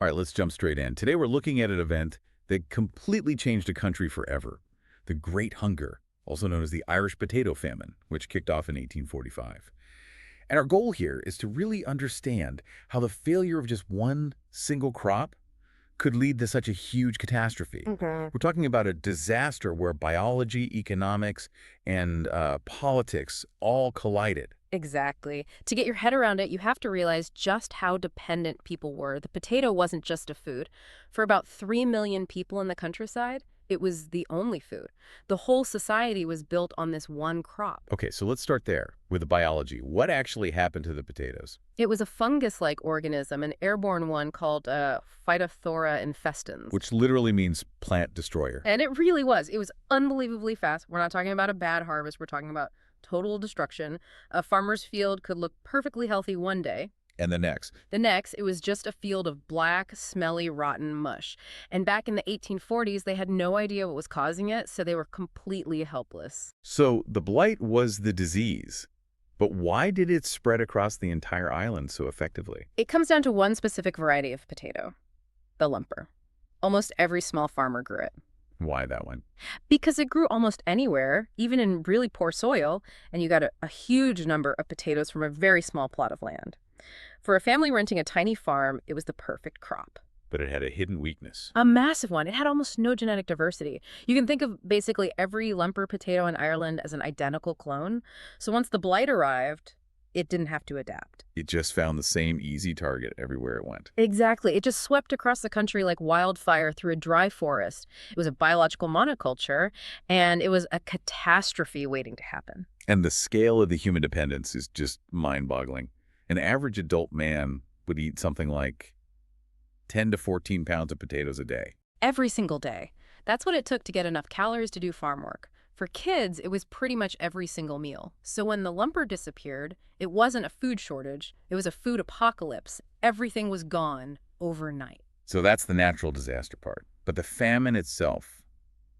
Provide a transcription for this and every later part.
All right, let's jump straight in. Today we're looking at an event that completely changed a country forever. The Great Hunger, also known as the Irish Potato Famine, which kicked off in 1845. And our goal here is to really understand how the failure of just one single crop could lead to such a huge catastrophe. Okay. We're talking about a disaster where biology, economics, and politics all collided. Exactly. To get your head around it, you have to realize just how dependent people were. The potato wasn't just a food. For about 3 million people in the countryside, it was the only food. The whole society was built on this one crop. Okay, so let's start there with the biology. What actually happened to the potatoes? It was a fungus-like organism, an airborne one called Phytophthora infestans. Which literally means plant destroyer. And it really was. It was unbelievably fast. We're not talking about a bad harvest. We're talking about total destruction. A farmer's field could look perfectly healthy one day. And the next. The next, it was just a field of black, smelly, rotten mush. And back in the 1840s, they had no idea what was causing it, so they were completely helpless. So the blight was the disease. But why did it spread across the entire island so effectively? It comes down to one specific variety of potato, the lumper. Almost every small farmer grew it. Why that one? Because it grew almost anywhere, even in really poor soil, and you got a huge number of potatoes from a very small plot of land. For a family renting a tiny farm, it was the perfect crop. But it had a hidden weakness. A massive one. It had almost no genetic diversity. You can think of basically every lumper potato in Ireland as an identical clone. So once the blight arrived, it didn't have to adapt. It just found the same easy target everywhere it went. Exactly. It just swept across the country like wildfire through a dry forest. It was a biological monoculture, and it was a catastrophe waiting to happen. And the scale of the human dependence is just mind-boggling. An average adult man would eat something like 10 to 14 pounds of potatoes a day. Every single day. That's what it took to get enough calories to do farm work. For kids, it was pretty much every single meal. So when the lumper disappeared, it wasn't a food shortage, it was a food apocalypse. Everything was gone overnight. So that's the natural disaster part. But the famine itself,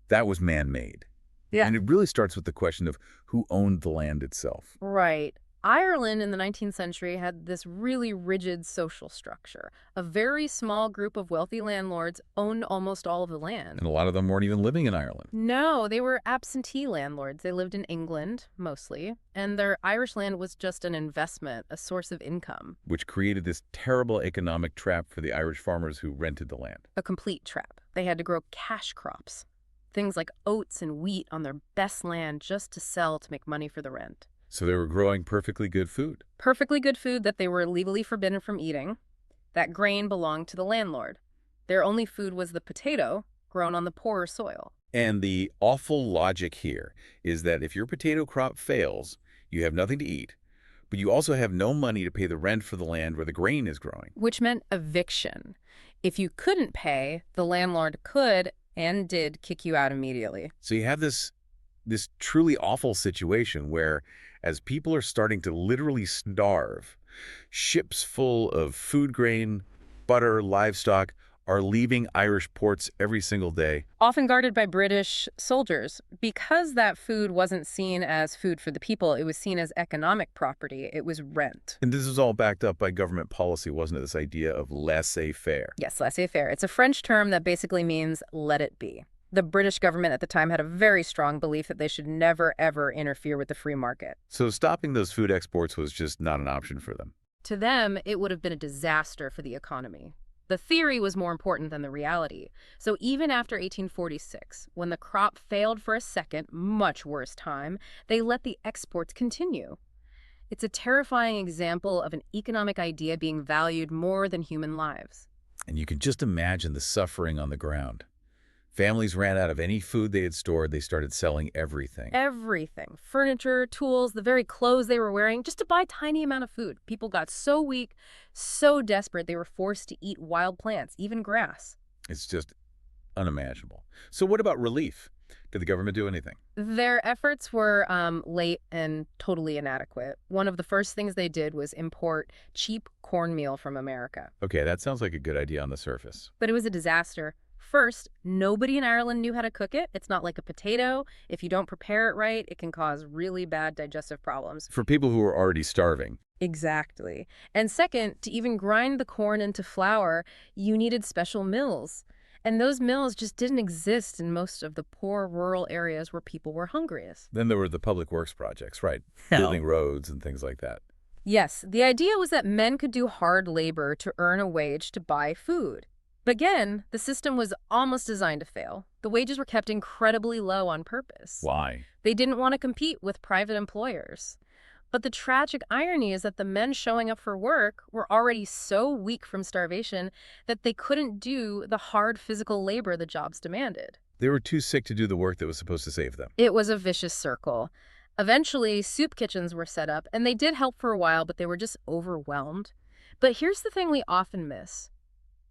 that was man-made. Yeah. And it really starts with the question of who owned the land itself. Right. Ireland in the 19th century had this really rigid social structure. A very small group of wealthy landlords owned almost all of the land. And a lot of them weren't even living in Ireland. No, they were absentee landlords. They lived in England, mostly, and their Irish land was just an investment, a source of income. Which created this terrible economic trap for the Irish farmers who rented the land. A complete trap. They had to grow cash crops, things like oats and wheat on their best land just to sell to make money for the rent. So they were growing perfectly good food. Perfectly good food that they were legally forbidden from eating. That grain belonged to the landlord. Their only food was the potato, grown on the poorer soil. And the awful logic here is that if your potato crop fails, you have nothing to eat, but you also have no money to pay the rent for the land where the grain is growing. Which meant eviction. If you couldn't pay, the landlord could and did kick you out immediately. So you have this truly awful situation where, as people are starting to literally starve, ships full of food grain, butter, livestock are leaving Irish ports every single day. Often guarded by British soldiers. Because that food wasn't seen as food for the people, it was seen as economic property. It was rent. And this is all backed up by government policy, wasn't it? This idea of laissez-faire. Yes, laissez-faire. It's a French term that basically means let it be. The British government at the time had a very strong belief that they should never, ever interfere with the free market. So stopping those food exports was just not an option for them. To them, it would have been a disaster for the economy. The theory was more important than the reality. So even after 1846, when the crop failed for a second, much worse time, they let the exports continue. It's a terrifying example of an economic idea being valued more than human lives. And you can just imagine the suffering on the ground. Families ran out of any food they had stored. They started selling everything. Everything. Furniture, tools, the very clothes they were wearing, just to buy a tiny amount of food. People got so weak, so desperate, they were forced to eat wild plants, even grass. It's just unimaginable. So what about relief? Did the government do anything? Their efforts were late and totally inadequate. One of the first things they did was import cheap cornmeal from America. Okay, that sounds like a good idea on the surface. But it was a disaster. First, nobody in Ireland knew how to cook it. It's not like a potato. If you don't prepare it right, it can cause really bad digestive problems. For people who are already starving. Exactly. And second, to even grind the corn into flour, you needed special mills. And those mills just didn't exist in most of the poor rural areas where people were hungriest. Then there were the public works projects, right? No. Building roads and things like that. Yes, the idea was that men could do hard labor to earn a wage to buy food. But again, the system was almost designed to fail. The wages were kept incredibly low on purpose. Why? They didn't want to compete with private employers. But the tragic irony is that the men showing up for work were already so weak from starvation that they couldn't do the hard physical labor the jobs demanded. They were too sick to do the work that was supposed to save them. It was a vicious circle. Eventually, soup kitchens were set up, and they did help for a while, but they were just overwhelmed. But here's the thing we often miss.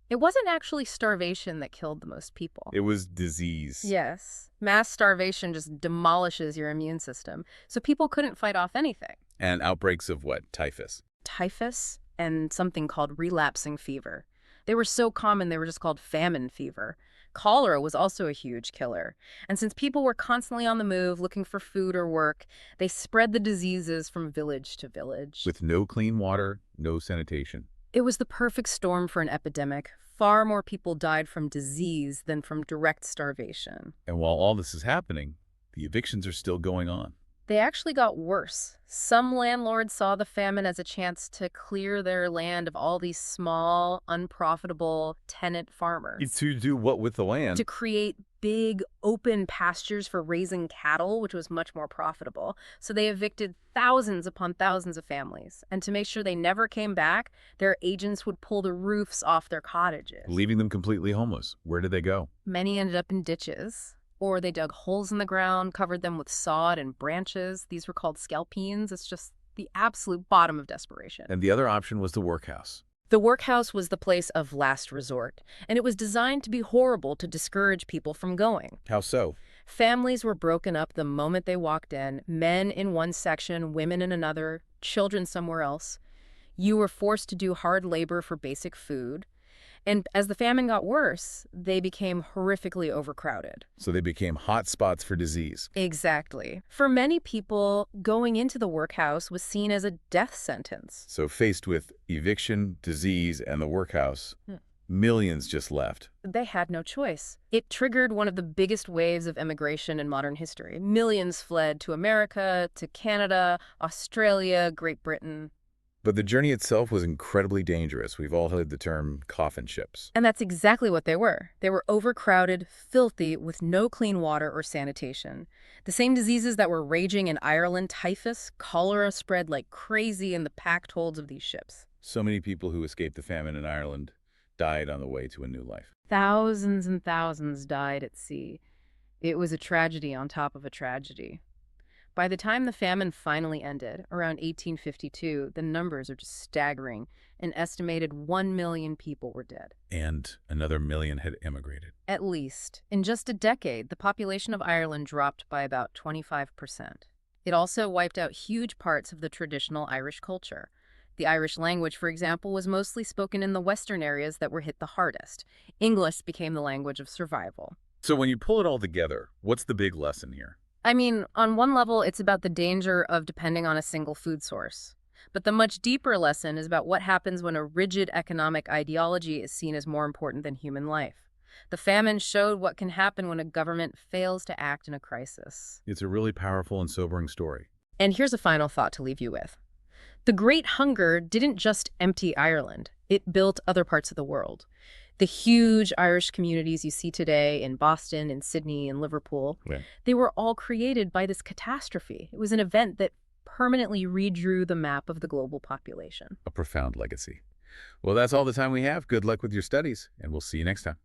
It wasn't actually starvation that killed the most people. It was disease. Yes. Mass starvation just demolishes your immune system, so people couldn't fight off anything. And outbreaks of what? Typhus. Typhus and something called relapsing fever. They were so common they were just called famine fever. Cholera was also a huge killer. And since people were constantly on the move looking for food or work, they spread the diseases from village to village. With no clean water, no sanitation. It was the perfect storm for an epidemic. Far more people died from disease than from direct starvation. And while all this is happening, the evictions are still going on. They actually got worse. Some landlords saw the famine as a chance to clear their land of all these small, unprofitable tenant farmers. To do what with the land? To create big, open pastures for raising cattle, which was much more profitable. So they evicted thousands upon thousands of families. And to make sure they never came back, their agents would pull the roofs off their cottages. Leaving them completely homeless. Where did they go? Many ended up in ditches. Or they dug holes in the ground, covered them with sod and branches. These were called scalpines. It's just the absolute bottom of desperation. And the other option was the workhouse. The workhouse was the place of last resort, and it was designed to be horrible to discourage people from going. How so? Families were broken up the moment they walked in, men in one section, women in another, children somewhere else. You were forced to do hard labor for basic food. And as the famine got worse, they became horrifically overcrowded. So they became hot spots for disease. Exactly. For many people, going into the workhouse was seen as a death sentence. So faced with eviction, disease, and the workhouse, millions just left. They had no choice. It triggered one of the biggest waves of immigration in modern history. Millions fled to America, to Canada, Australia, Great Britain. But the journey itself was incredibly dangerous. We've all heard the term coffin ships. And that's exactly what they were. They were overcrowded, filthy, with no clean water or sanitation. The same diseases that were raging in Ireland, typhus, cholera, spread like crazy in the packed holds of these ships. So many people who escaped the famine in Ireland died on the way to a new life. Thousands and thousands died at sea. It was a tragedy on top of a tragedy. By the time the famine finally ended, around 1852, the numbers are just staggering. An estimated 1 million people were dead. And another million had emigrated. At least. In just a decade, the population of Ireland dropped by about 25%. It also wiped out huge parts of the traditional Irish culture. The Irish language, for example, was mostly spoken in the western areas that were hit the hardest. English became the language of survival. So when you pull it all together, what's the big lesson here? I mean, on one level, it's about the danger of depending on a single food source. But the much deeper lesson is about what happens when a rigid economic ideology is seen as more important than human life. The famine showed what can happen when a government fails to act in a crisis. It's a really powerful and sobering story. And here's a final thought to leave you with. The Great Hunger didn't just empty Ireland. It built other parts of the world. The huge Irish communities you see today in Boston, in Sydney, in Liverpool, they were all created by this catastrophe. It was an event that permanently redrew the map of the global population. A profound legacy. Well, that's all the time we have. Good luck with your studies, and we'll see you next time.